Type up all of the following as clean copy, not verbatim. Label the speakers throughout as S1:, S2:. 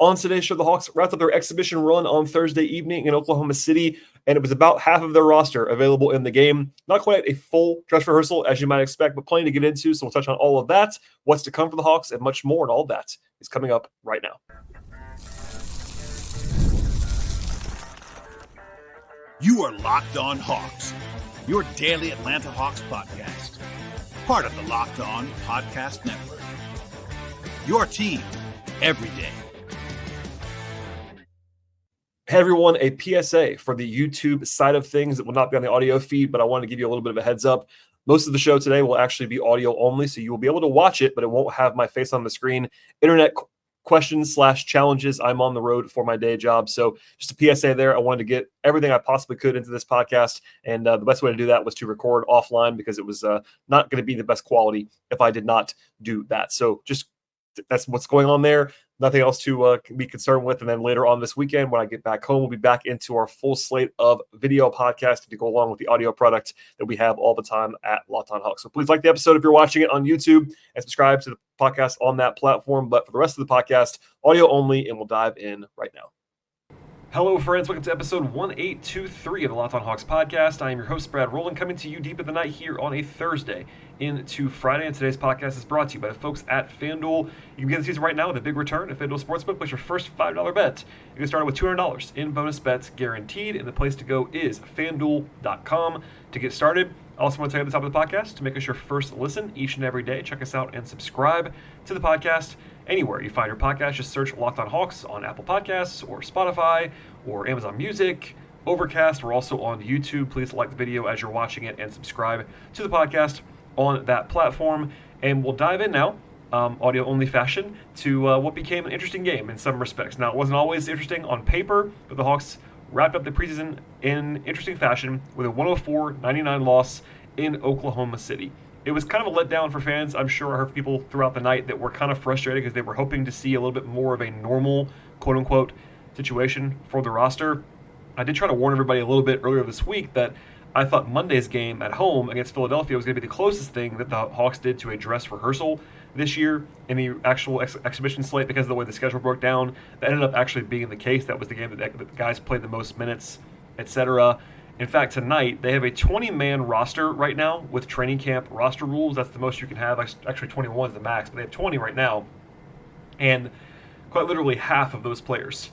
S1: On today's show, the Hawks wrapped up their exhibition run on Thursday evening in Oklahoma City, and it was about half of their roster available in the game. Not quite a full dress rehearsal, as you might expect, but plenty to get into, so we'll touch on all of that, what's to come for the Hawks, and much more, and all of that is coming up right now.
S2: You are Locked On Hawks, your daily Atlanta Hawks podcast. Part of the Locked On Podcast Network. Your team every day.
S1: Hey everyone, a PSA for the YouTube side of things. It will not be on the audio feed, but I want to give you a little bit of a heads up. Most of the show today will actually be audio only, so you will be able to watch it, but it won't have my face on the screen. Internet questions/challenges. I'm on the road for my day job, so just a PSA there. I wanted to get everything I possibly could into this podcast, and the best way to do that was to record offline because it was not going to be the best quality if I did not do that. So just that's what's going on there. Nothing else to be concerned with. And then later on this weekend, when I get back home, we'll be back into our full slate of video podcasts to go along with the audio product that we have all the time at Locked On Hawks. So please like the episode if you're watching it on YouTube and subscribe to the podcast on that platform. But for the rest of the podcast, audio only, and we'll dive in right now. Hello, friends. Welcome to episode 1823 of the Locked On Hawks podcast. I am your host, Rowland, coming to you deep in the night here on a Thursday into Friday. And today's podcast is brought to you by the folks at FanDuel. You can get the season right now with a big return at FanDuel Sportsbook. Place your first $5 bet. You can start with $200 in bonus bets guaranteed. And the place to go is FanDuel.com to get started. I also want to tell you at the top of the podcast to make us your first listen each and every day. Check us out and subscribe to the podcast. Anywhere you find your podcast, just search Locked On Hawks on Apple Podcasts or Spotify or Amazon Music, Overcast. We're also on YouTube. Please like the video as you're watching it and subscribe to the podcast on that platform. And we'll dive in now, audio-only fashion, to what became an interesting game in some respects. Now, it wasn't always interesting on paper, but the Hawks wrapped up the preseason in interesting fashion with a 104-99 loss in Oklahoma City. It was kind of a letdown for fans. I'm sure I heard people throughout the night that were kind of frustrated because they were hoping to see a little bit more of a normal, quote-unquote, situation for the roster. I did try to warn everybody a little bit earlier this week that I thought Monday's game at home against Philadelphia was going to be the closest thing that the Hawks did to a dress rehearsal this year in the actual exhibition slate because of the way the schedule broke down. That ended up actually being the case. That was the game that the guys played the most minutes, etc. In fact, tonight, they have a 20-man roster right now with training camp roster rules. That's the most you can have. Actually, 21 is the max, but they have 20 right now. And quite literally half of those players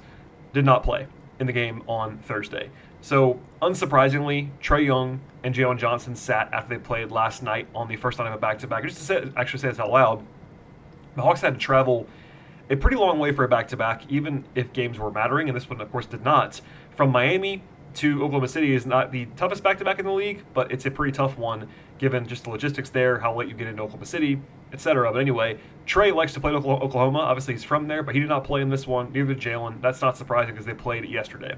S1: did not play in the game on Thursday. So, unsurprisingly, Trae Young and Jalen Johnson sat after they played last night on the first night of a back-to-back. Just to actually say this out loud, the Hawks had to travel a pretty long way for a back-to-back, even if games were mattering, and this one, of course, did not. From Miami to Oklahoma City is not the toughest back-to-back in the league, but it's a pretty tough one given just the logistics there, how late you get into Oklahoma City, etc. But anyway, Trae likes to play in Oklahoma. Obviously, he's from there, but he did not play in this one. Neither did Jalen. That's not surprising because they played yesterday.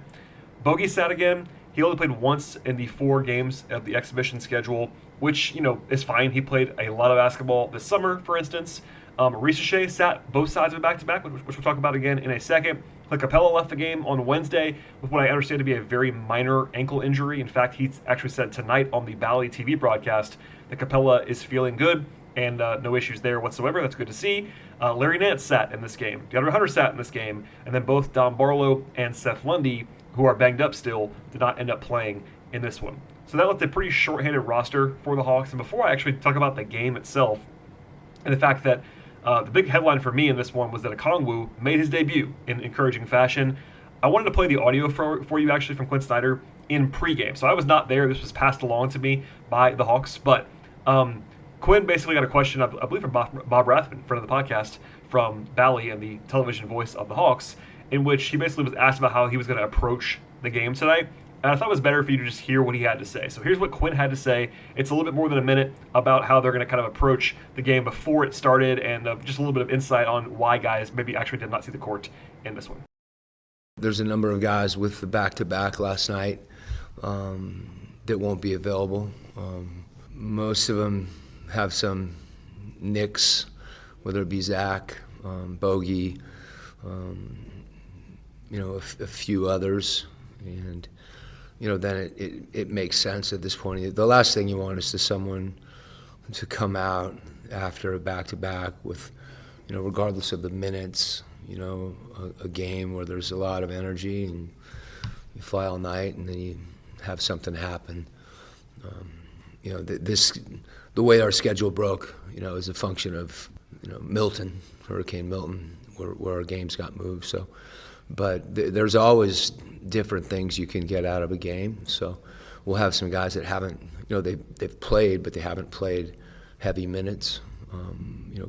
S1: Bogey sat again. He only played once in the 4 games of the exhibition schedule, which, is fine. He played a lot of basketball this summer, for instance. Ricochet sat both sides of a back-to-back, which we'll talk about again in a second. Capella left the game on Wednesday with what I understand to be a very minor ankle injury. In fact, he actually said tonight on the Bally TV broadcast that Capella is feeling good and no issues there whatsoever. That's good to see. Larry Nance sat in this game. DeAndre Hunter sat in this game. And then both Don Barlow and Seth Lundy, who are banged up still, did not end up playing in this one. So that left a pretty short-handed roster for the Hawks. And before I actually talk about the game itself and the fact that the big headline for me in this one was that Okongwu made his debut in encouraging fashion. I wanted to play the audio for you actually from Quin Snyder in pregame. So I was not there. This was passed along to me by the Hawks. But Quinn basically got a question, I believe from Bob Rathman, friend of the podcast, from Bally and the television voice of the Hawks, in which he basically was asked about how he was going to approach the game tonight. And I thought it was better for you to just hear what he had to say. So here's what Quinn had to say. It's a little bit more than a minute about how they're going to kind of approach the game before it started and just a little bit of insight on why guys maybe actually did not see the court in this one.
S3: There's a number of guys with the back-to-back last night that won't be available. Most of them have some nicks, whether it be Zach, Bogey, a few others. And then it makes sense at this point. The last thing you want is someone to come out after a back-to-back with, regardless of the minutes, a game where there's a lot of energy and you fly all night and then you have something happen. The way our schedule broke, is a function of, Hurricane Milton, where our games got moved. So, but there's always different things you can get out of a game. So we'll have some guys that haven't, they've played, but they haven't played heavy minutes.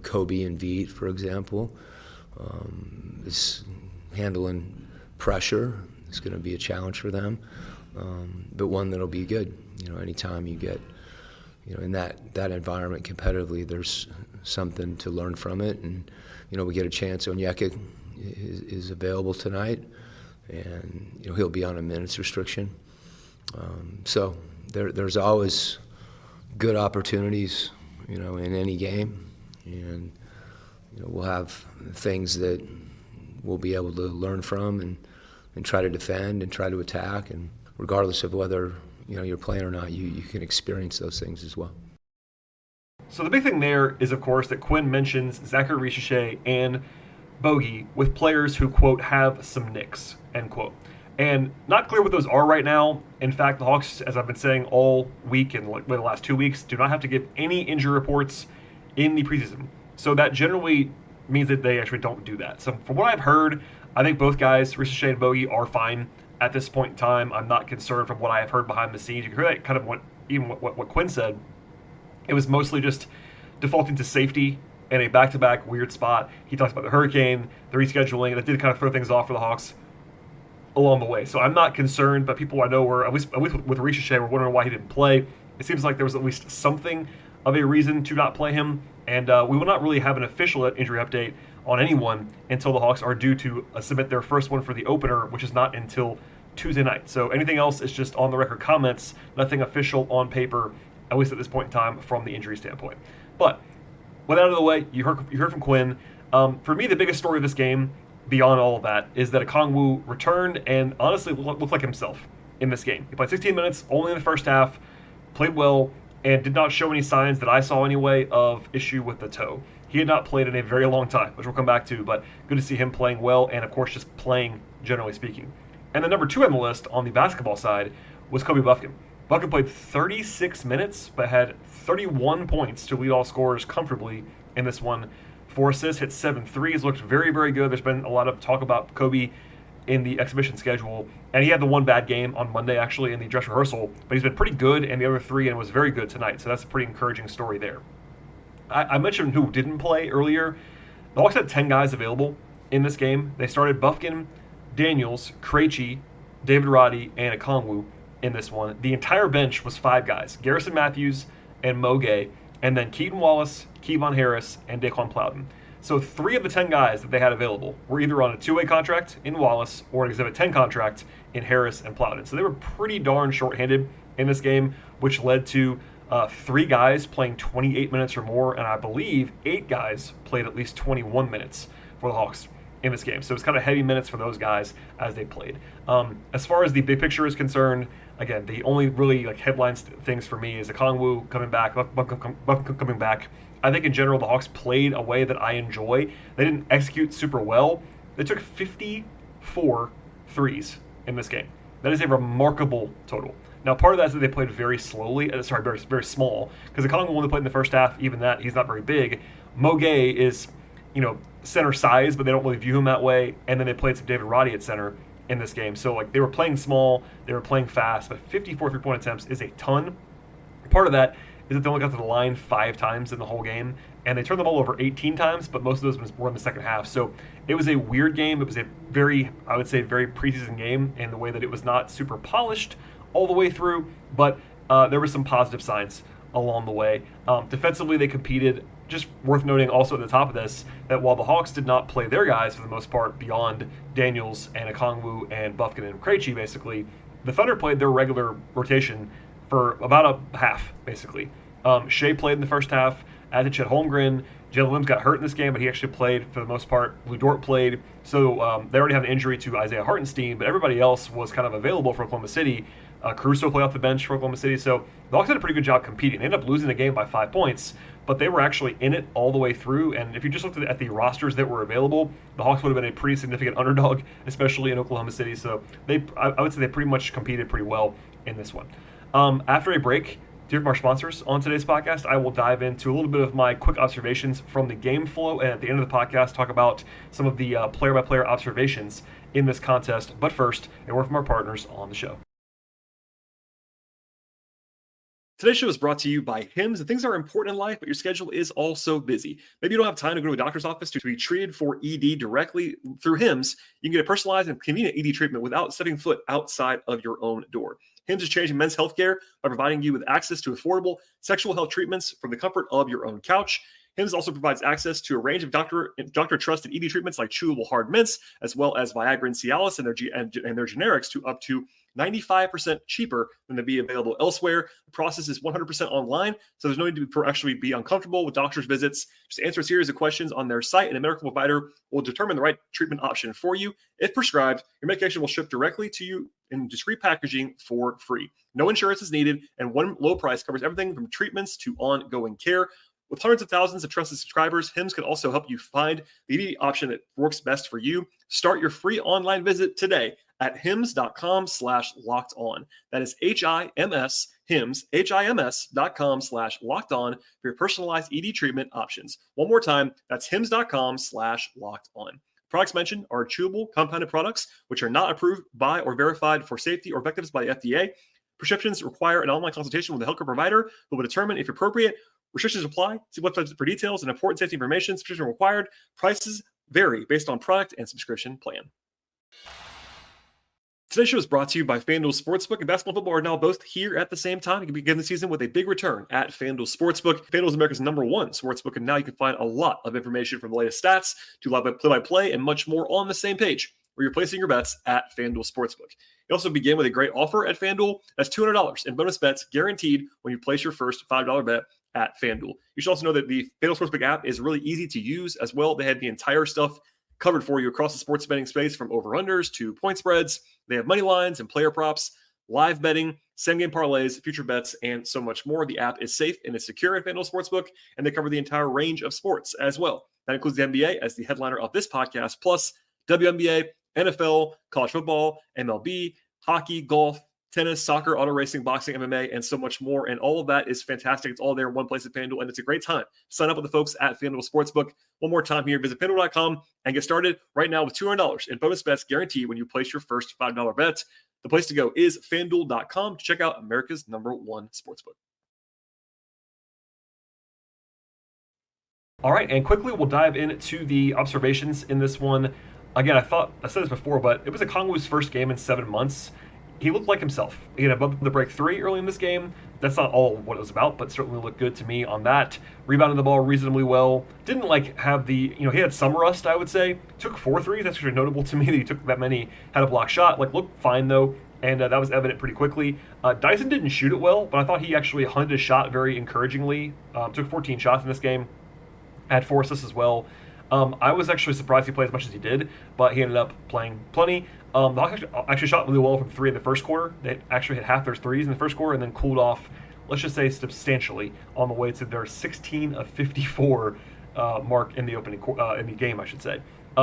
S3: Kobe and Veet, for example, is handling pressure. It's going to be a challenge for them, but one that'll be good. Anytime you get, in that environment competitively, there's something to learn from it. And, we get a chance. Onyeka is available tonight, and, he'll be on a minutes restriction. So there's always good opportunities, in any game. And, we'll have things that we'll be able to learn from and try to defend and try to attack. And regardless of whether, you're playing or not, you can experience those things as well.
S1: So the big thing there is, of course, that Quin mentions Zachary Ricochet and Bogey with players who, quote, have some nicks, end quote. And not clear what those are right now. In fact, the Hawks, as I've been saying all week and the last 2 weeks, do not have to give any injury reports in the preseason. So that generally means that they actually don't do that. So from what I've heard, I think both guys, Ricochet and Bogey, are fine at this point in time. I'm not concerned from what I have heard behind the scenes. You can hear that kind of what Quin said. It was mostly just defaulting to safety in a back-to-back weird spot. He talks about the hurricane, the rescheduling, and that did kind of throw things off for the Hawks along the way. So I'm not concerned, but people I know were, at least with Ricochet, were wondering why he didn't play. It seems like there was at least something of a reason to not play him, and we will not really have an official injury update on anyone until the Hawks are due to submit their first one for the opener, which is not until Tuesday night. So anything else is just on-the-record comments, nothing official on paper, at least at this point in time, from the injury standpoint. But with that out of the way, you heard from Quin. For me, the biggest story of this game, beyond all of that, is that Okongwu returned and honestly looked like himself in this game. He played 16 minutes, only in the first half, played well, and did not show any signs that I saw anyway of issue with the toe. He had not played in a very long time, which we'll come back to, but good to see him playing well and, of course, just playing generally speaking. And then number 2 on the list on the basketball side was Kobe Bufkin. Bufkin played 36 minutes, but had 31 points to lead all scorers comfortably in this one. 4 assists, hit 7 threes, looked very, very good. There's been a lot of talk about Kobe in the exhibition schedule, and he had the one bad game on Monday, actually, in the dress rehearsal, but he's been pretty good in the other 3 and was very good tonight, so that's a pretty encouraging story there. I mentioned who didn't play earlier. The Hawks had 10 guys available in this game. They started Bufkin, Daniels, Krejci, David Roddy, and Okongwu in this one. The entire bench was 5 guys, Garrison Matthews and Mo Gay, and then Keaton Wallace, Kevon Harris, and Daquan Plowden. So 3 of the 10 guys that they had available were either on a 2-way contract in Wallace or an Exhibit 10 contract in Harris and Plowden. So they were pretty darn shorthanded in this game, which led to 3 guys playing 28 minutes or more, and I believe 8 guys played at least 21 minutes for the Hawks in this game. So it's kind of heavy minutes for those guys as they played. As far as the big picture is concerned, again, the only really headlines things for me is Okongwu coming back, Bufkin coming back. I think in general the Hawks played a way that I enjoy. They didn't execute super well. They took 54 threes in this game. That is a remarkable total. Now, part of that is that they played very slowly. Very, very small. Because Okongwu only played in the first half. Even that, he's not very big. Mo Gay is, center size, but they don't really view him that way. And then they played some David Roddy at center in this game. So, they were playing small. They were playing fast. But 54 three-point attempts is a ton. Part of that is that they only got to the line 5 times in the whole game. And they turned the ball over 18 times, but most of those were in the second half. So it was a weird game. It was a very preseason game in the way that it was not super polished all the way through, but there were some positive signs along the way. Defensively, they competed. Just worth noting also at the top of this that while the Hawks did not play their guys for the most part beyond Daniels and Okongwu and Bufkin and Krejci, basically, the Thunder played their regular rotation for about a half, basically. Shea played in the first half, as did Chet Holmgren. Jalen Williams got hurt in this game, but he actually played for the most part. Lou Dort played. So they already have an injury to Isaiah Hartenstein, but everybody else was kind of available for Oklahoma City. Caruso played off the bench for Oklahoma City. So the Hawks did a pretty good job competing. They ended up losing the game by 5 points, but they were actually in it all the way through. And if you just looked at the rosters that were available, the Hawks would have been a pretty significant underdog, especially in Oklahoma City. So I would say they pretty much competed pretty well in this one. After a break, to hear from our sponsors on today's podcast, I will dive into a little bit of my quick observations from the game flow, and at the end of the podcast, talk about some of the player-by-player observations in this contest. But first, a word from our partners on the show. Today's show is brought to you by Hims. Things are important in life, but your schedule is also busy. Maybe you don't have time to go to a doctor's office to be treated for ED directly. Through Hims, you can get a personalized and convenient ED treatment without stepping foot outside of your own door. Hims is changing men's healthcare by providing you with access to affordable sexual health treatments from the comfort of your own couch. Hims also provides access to a range of doctor-trusted ED treatments like chewable hard mints, as well as Viagra and Cialis and their generics to up to 95% cheaper than they'd be available elsewhere. The process is 100% online, so there's no need to actually be uncomfortable with doctor's visits. Just answer a series of questions on their site, and a medical provider will determine the right treatment option for you. If prescribed, your medication will ship directly to you in discreet packaging for free. No insurance is needed, and one low price covers everything from treatments to ongoing care. With hundreds of thousands of trusted subscribers, Hims can also help you find the ED option that works best for you. Start your free online visit today at hims.com/lockedon. That is HIMS, Hims, HIMS.com/lockedon for your personalized ED treatment options. One more time, that's hims.com/lockedon. Products mentioned are chewable compounded products, which are not approved by or verified for safety or effectiveness by the FDA. Prescriptions require an online consultation with a healthcare provider who will determine if appropriate. Restrictions apply. See websites for details and important safety information. Subscription required. Prices vary based on product and subscription plan. Today's show is brought to you by FanDuel Sportsbook, and basketball and football are now both here at the same time. You can begin the season with a big return at FanDuel Sportsbook. FanDuel is America's #1 sportsbook, and now you can find a lot of information from the latest stats to live play-by-play and much more on the same page where you're placing your bets at FanDuel Sportsbook. You also begin with a great offer at FanDuel. That's $200 in bonus bets guaranteed when you place your first $5 bet at FanDuel. You should also know that the FanDuel Sportsbook app is really easy to use as well. They have the entire stuff covered for you across the sports betting space, from over-unders to point spreads. They have money lines and player props, live betting, same-game parlays, future bets, and so much more. The app is safe and it's secure at FanDuel Sportsbook, and they cover the entire range of sports as well. That includes the NBA as the headliner of this podcast, plus WNBA, NFL, college football, MLB, hockey, golf, tennis, soccer, auto racing, boxing, MMA, and so much more. And all of that is fantastic. It's all there in one place at FanDuel, and it's a great time to sign up with the folks at FanDuel Sportsbook. One more time here, visit FanDuel.com and get started right now with $200 in bonus bets guaranteed when you place your first $5 bet. The place to go is FanDuel.com to check out America's #1 sportsbook. All right, and quickly we'll dive into the observations in this one. Again, I said this before, but it was Okongwu's first game in 7 months. He looked like himself. He had above the break 3 early in this game. That's not all what it was about, but certainly looked good to me on that. Rebounded the ball reasonably well. Didn't have he had some rust, I would say. Took 4 threes. That's actually notable to me that he took that many. Had a block shot. Looked fine though, and that was evident pretty quickly. Dyson didn't shoot it well, but I thought he actually hunted his shot very encouragingly. Took 14 shots in this game. Had 4 assists as well. I was actually surprised he played as much as he did, but he ended up playing plenty. The Hawks actually shot really well from 3 in the first quarter. They actually hit half their threes in the first quarter and then cooled off, let's just say, substantially on the way to their 16 of 54 mark in the opening in the game, I should say.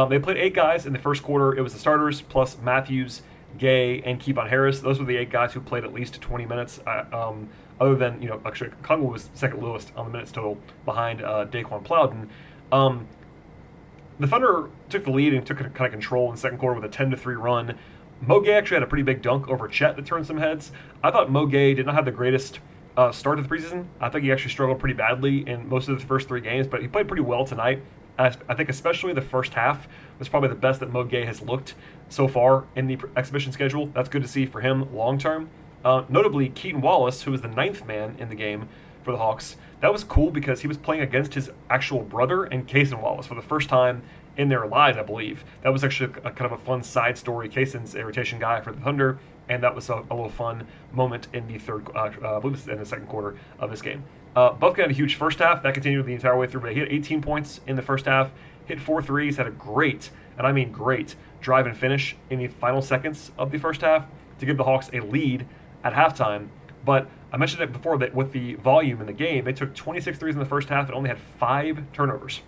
S1: They played 8 guys in the first quarter. It was the starters plus Matthews, Gay, and Kevon Harris. Those were the 8 guys who played at least 20 minutes. Other than actually Okongwu was second lowest on the minutes total behind Daquan Plowden. The Thunder took the lead and took kind of control in the second quarter with a 10-3 run. Mo Gay actually had a pretty big dunk over Chet that turned some heads. I thought Mo Gay did not have the greatest start to the preseason. I think he actually struggled pretty badly in most of the first 3 games, but he played pretty well tonight. I think especially the first half was probably the best that Mo Gay has looked so far in the exhibition schedule. That's good to see for him long term. Notably, Keaton Wallace, who was the 9th man in the game for the Hawks, that was cool because he was playing against his actual brother and Kaysen Wallace for the first time in their lives, I believe. That was actually a kind of a fun side story. Kaysen's a rotation guy for the Thunder, and that was a little fun moment in the in the second quarter of this game. Bufkin had a huge first half. That continued the entire way through, but he had 18 points in the first half, hit 4 threes, had a great, and I mean great, drive and finish in the final seconds of the first half to give the Hawks a lead at halftime. But I mentioned it before that with the volume in the game, they took 26 threes in the first half and only had 5 turnovers.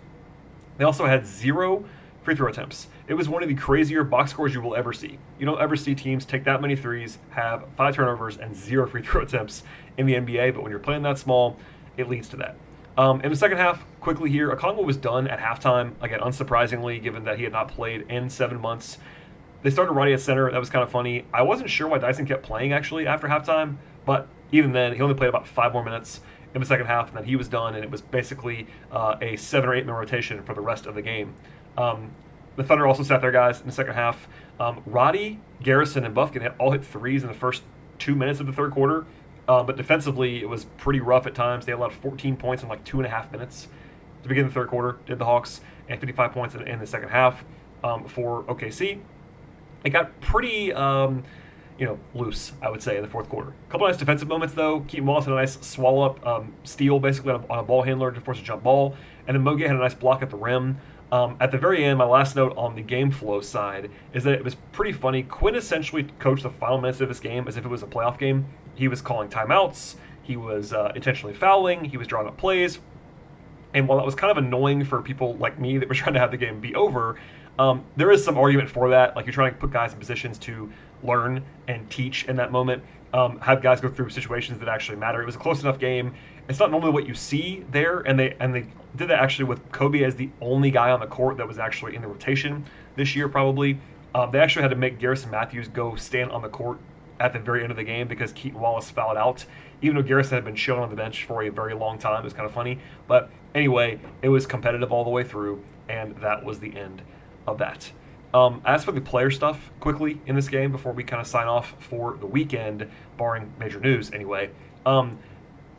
S1: They also had 0 free throw attempts. It was one of the crazier box scores you will ever see. You don't ever see teams take that many threes, have 5 turnovers, and 0 free throw attempts in the NBA, but when you're playing that small, it leads to that. In the second half, quickly here, Okongwu was done at halftime, again, unsurprisingly, given that he had not played in 7 months. They started Roddy at center. That was kind of funny. I wasn't sure why Dyson kept playing, actually, after halftime, but even then, he only played about 5 more minutes in the second half, and then he was done, and it was basically a 7 or 8 minute rotation for the rest of the game. The Thunder also sat their guys in the second half. Roddy, Garrison, and Bufkin had all hit threes in the first 2 minutes of the third quarter, but defensively, it was pretty rough at times. They allowed 14 points in like 2.5 minutes to begin the third quarter, did the Hawks, and 55 points in the second half for OKC. It got pretty loose, I would say, in the fourth quarter. A couple nice defensive moments, though. Keaton Wallace had a nice swallow-up steal, basically, on a ball handler to force a jump ball. And then Moge had a nice block at the rim. At the very end, my last note on the game flow side is that it was pretty funny. Quin essentially coached the final minutes of this game as if it was a playoff game. He was calling timeouts. He was intentionally fouling. He was drawing up plays. And while that was kind of annoying for people like me that were trying to have the game be over, there is some argument for that. Like, you're trying to put guys in positions to learn and teach in that moment, have guys go through situations that actually matter. It was a close enough game. It's not normally what you see there, and they did that actually with Kobe as the only guy on the court that was actually in the rotation this year, probably. They actually had to make Garrison Matthews go stand on the court at the very end of the game because Keaton Wallace fouled out, even though Garrison had been chilling on the bench for a very long time. It was kind of funny. But anyway, it was competitive all the way through, and that was the end of that. As for the player stuff, quickly in this game before we kind of sign off for the weekend, barring major news anyway,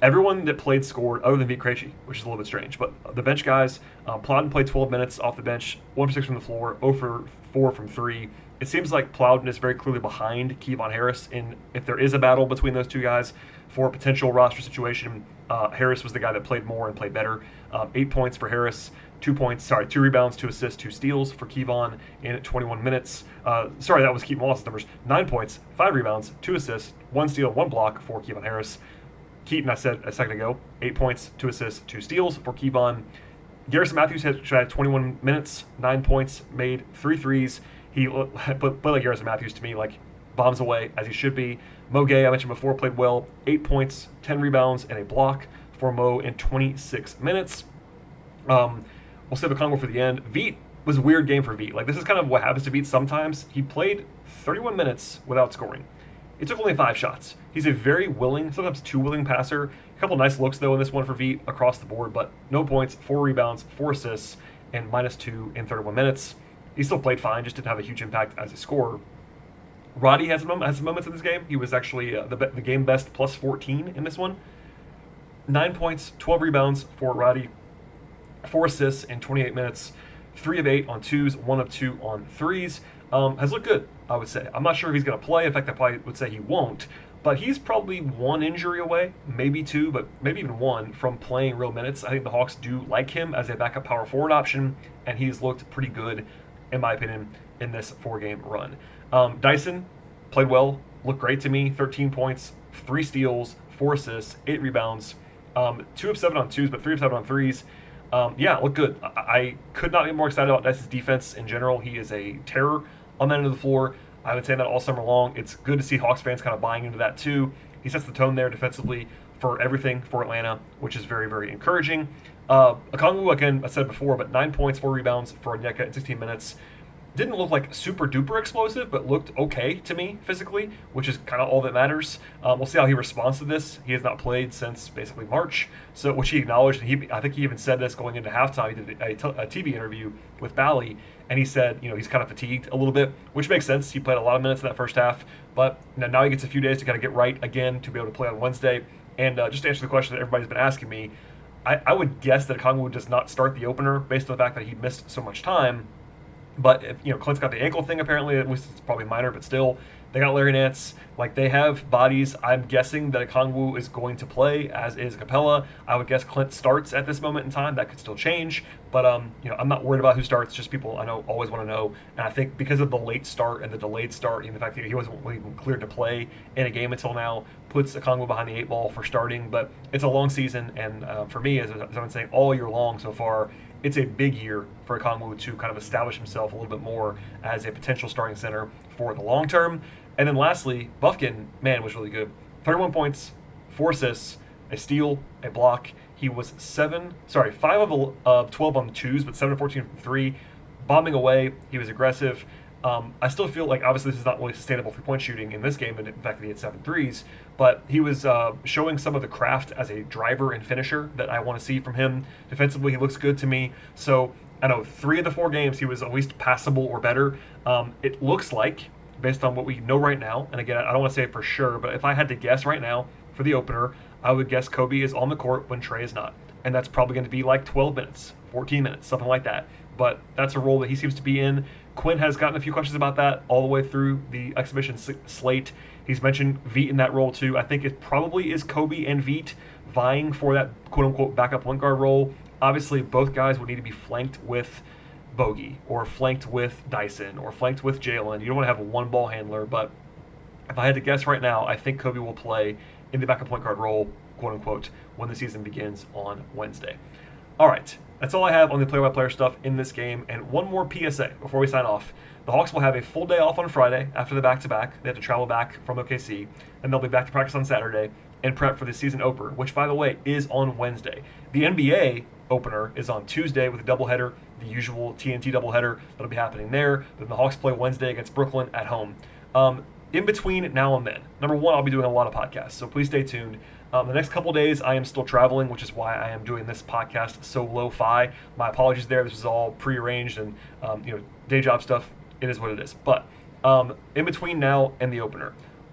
S1: everyone that played scored other than Vit Krejci, which is a little bit strange. But the bench guys, Plowden played 12 minutes off the bench, 1 for 6 from the floor, 0 for 4 from 3. It seems like Plowden is very clearly behind Kevon Harris if there is a battle between those two guys for a potential roster situation. Harris was the guy that played more and played better. 8 points for Harris, 2 rebounds, 2 assists, 2 steals for Kevon in 21 minutes. That was Keaton Wallace's numbers. 9 points, 5 rebounds, 2 assists, 1 steal, 1 block for Kevon Harris. Keaton, I said a second ago, 8 points, 2 assists, 2 steals for Kevon. Garrison Matthews had 21 minutes, 9 points, made 3 threes. He played like Garrison Matthews to me, like bombs away as he should be. Moge, I mentioned before, played well. 8 points, 10 rebounds, and a block for Mo in 26 minutes. We'll save Okongwu for the end. Vit was a weird game for Vit. Like, this is kind of what happens to Vit sometimes. He played 31 minutes without scoring. It took only 5 shots. He's a very willing, sometimes too willing passer. A couple nice looks, though, in this one for Vit across the board, but no points, 4 rebounds, 4 assists, and -2 in 31 minutes. He still played fine, just didn't have a huge impact as a scorer. Roddy has some moments in this game. He was actually the game best plus 14 in this one. 9 points, 12 rebounds for Roddy, 4 assists in 28 minutes, 3 of 8 on 2s, 1 of 2 on 3s. Has looked good, I would say. I'm not sure if he's going to play. In fact, I probably would say he won't. But he's probably 1 injury away, maybe 2, but maybe even 1 from playing real minutes. I think the Hawks do like him as a backup power forward option, and he's looked pretty good, in my opinion, in this 4-game run. Dyson played well, looked great to me. 13 points, 3 steals, 4 assists, 8 rebounds, 2 of 7 on 2s, but 3 of 7 on 3s. Looked good. I could not be more excited about Dyson's defense in general. He is a terror on that end of the floor. I've been saying that all summer long. It's good to see Hawks fans kind of buying into that too. He sets the tone there defensively for everything for Atlanta, which is very, very encouraging. Okongwu, again, I said before, but 9 points, 4 rebounds for Onyeka in 16 minutes. Didn't look like super duper explosive, but looked okay to me physically, which is kind of all that matters. We'll see how he responds to this. He has not played since basically March, so which he acknowledged. And I think he even said this going into halftime. He did a TV interview with Bally, and he said, he's kind of fatigued a little bit, which makes sense. He played a lot of minutes in that first half, but now he gets a few days to kind of get right again to be able to play on Wednesday. And just to answer the question that everybody's been asking me, I would guess that Okongwu does not start the opener based on the fact that he missed so much time. But if, Clint's got the ankle thing apparently, at least it's probably minor, but still, they got Larry Nance. Like, they have bodies. I'm guessing that Okongwu is going to play, as is Capella. I would guess Clint starts at this moment in time. That could still change, but I'm not worried about who starts. Just people I know always want to know, and I think because of the late start and the delayed start, and the fact that he wasn't really cleared to play in a game until now, puts Okongwu behind the 8 ball for starting. But it's a long season, and for me, as I've been saying all year long so far, it's a big year for Okongwu to kind of establish himself a little bit more as a potential starting center for the long term. And then lastly, Bufkin, man, was really good. 31 points, 4 assists, a steal, a block. He was 5 of 12 on the twos, but 7 of 14 from 3. Bombing away, he was aggressive. I still feel like obviously this is not really sustainable 3-point shooting in this game, and in fact that he had 7 threes, but he was showing some of the craft as a driver and finisher that I want to see from him. Defensively, he looks good to me. So I know 3 of the 4 games he was at least passable or better. It looks like, based on what we know right now, and again, I don't want to say it for sure, but if I had to guess right now for the opener, I would guess Kobe is on the court when Trey is not. And that's probably going to be like 12 minutes, 14 minutes, something like that. But that's a role that he seems to be in. Quinn has gotten a few questions about that all the way through the exhibition slate. He's mentioned Veet in that role too. I think it probably is Kobe and Veet vying for that quote-unquote backup point guard role. Obviously, both guys would need to be flanked with Bogey or flanked with Dyson or flanked with Jalen. You don't want to have a one ball handler, but if I had to guess right now, I think Kobe will play in the backup point guard role, quote unquote, when the season begins on Wednesday. All right, that's all I have on the player-by-player stuff in this game. And one more PSA before we sign off. The Hawks will have a full day off on Friday after the back-to-back. They have to travel back from OKC, and they'll be back to practice on Saturday and prep for the season opener, which, by the way, is on Wednesday. The NBA opener is on Tuesday with a doubleheader, the usual TNT doubleheader that'll be happening there. Then the Hawks play Wednesday against Brooklyn at home. In between now and then, number one, I'll be doing a lot of podcasts, so please stay tuned. The next couple days, I am still traveling, which is why I am doing this podcast so lo-fi. My apologies there. This is all prearranged and day job stuff. It is what it is. But in between now and the opener,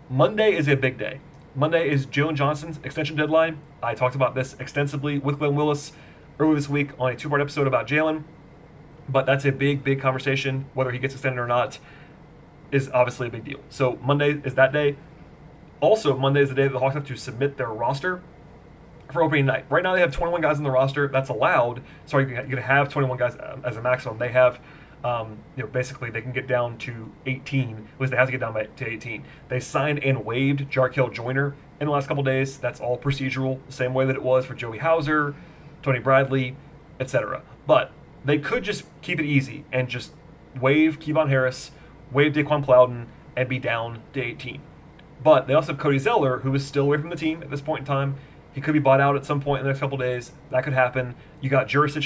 S1: Monday is a big day. Monday is Jalen Johnson's extension deadline. I talked about this extensively with Glenn Willis earlier this week on a 2-part episode about Jalen. But that's a big, big conversation. Whether he gets extended or not is obviously a big deal. So Monday is that day. Also, Monday is the day that the Hawks have to submit their roster for opening night. Right now, they have 21 guys on the roster. That's allowed. Sorry, you can have 21 guys as a maximum. They have, basically they can get down to 18. At least they have to get down to 18. They signed and waived Jarkel Joyner in the last couple days. That's all procedural, the same way that it was for Joey Hauser, Tony Bradley, etc. But they could just keep it easy and just waive Kevon Harris, waive Daquan Plowden, and be down to 18. But they also have Cody Zeller, who is still away from the team at this point in time. He could be bought out at some point in the next couple of days. That could happen. You got Jurisic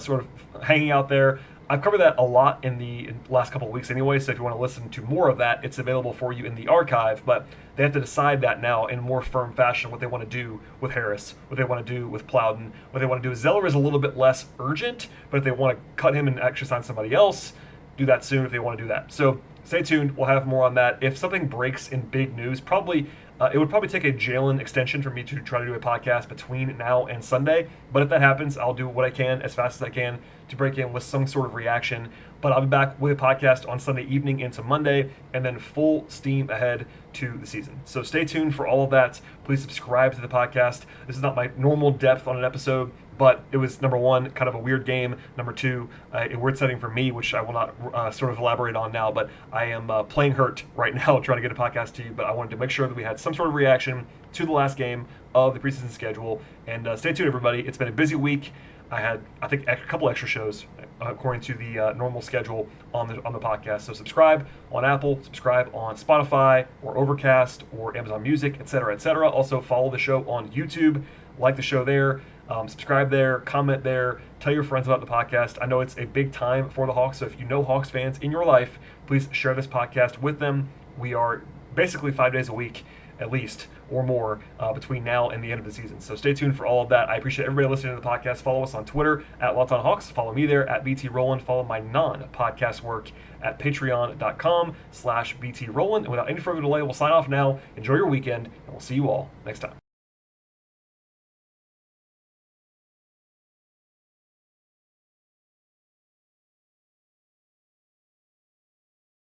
S1: sort of hanging out there. I've covered that a lot in the last couple of weeks anyway, so if you want to listen to more of that, it's available for you in the archive. But they have to decide that now in more firm fashion, what they want to do with Harris, what they want to do with Plowden, what they want to do. Zeller is a little bit less urgent, but if they want to cut him and actually sign somebody else, do that soon if they want to do that. So stay tuned. We'll have more on that. If something breaks in big news, it would probably take a Jalen extension for me to try to do a podcast between now and Sunday. But if that happens, I'll do what I can as fast as I can to break in with some sort of reaction. But I'll be back with a podcast on Sunday evening into Monday, and then full steam ahead to the season. So stay tuned for all of that. Please subscribe to the podcast. This is not my normal depth on an episode, but it was, number one, kind of a weird game. Number two, a weird setting for me, which I will not sort of elaborate on now, but I am playing hurt right now trying to get a podcast to you, but I wanted to make sure that we had some sort of reaction to the last game of the preseason schedule. And stay tuned, everybody. It's been a busy week. I had, I think, a couple extra shows according to the normal schedule on the podcast. So subscribe on Apple, subscribe on Spotify or Overcast or Amazon Music, etc., etc. Also follow the show on YouTube, like the show there, subscribe there, comment there, tell your friends about the podcast. I know it's a big time for the Hawks, so if you know Hawks fans in your life, please share this podcast with them. We are basically 5 days a week, at least, or more, between now and the end of the season. So stay tuned for all of that. I appreciate everybody listening to the podcast. Follow us on Twitter at Locked On Hawks. Follow me there at BT Rowland. Follow my non-podcast work at patreon.com/BT Rowland. And without any further delay, we'll sign off now. Enjoy your weekend, and we'll see you all next time.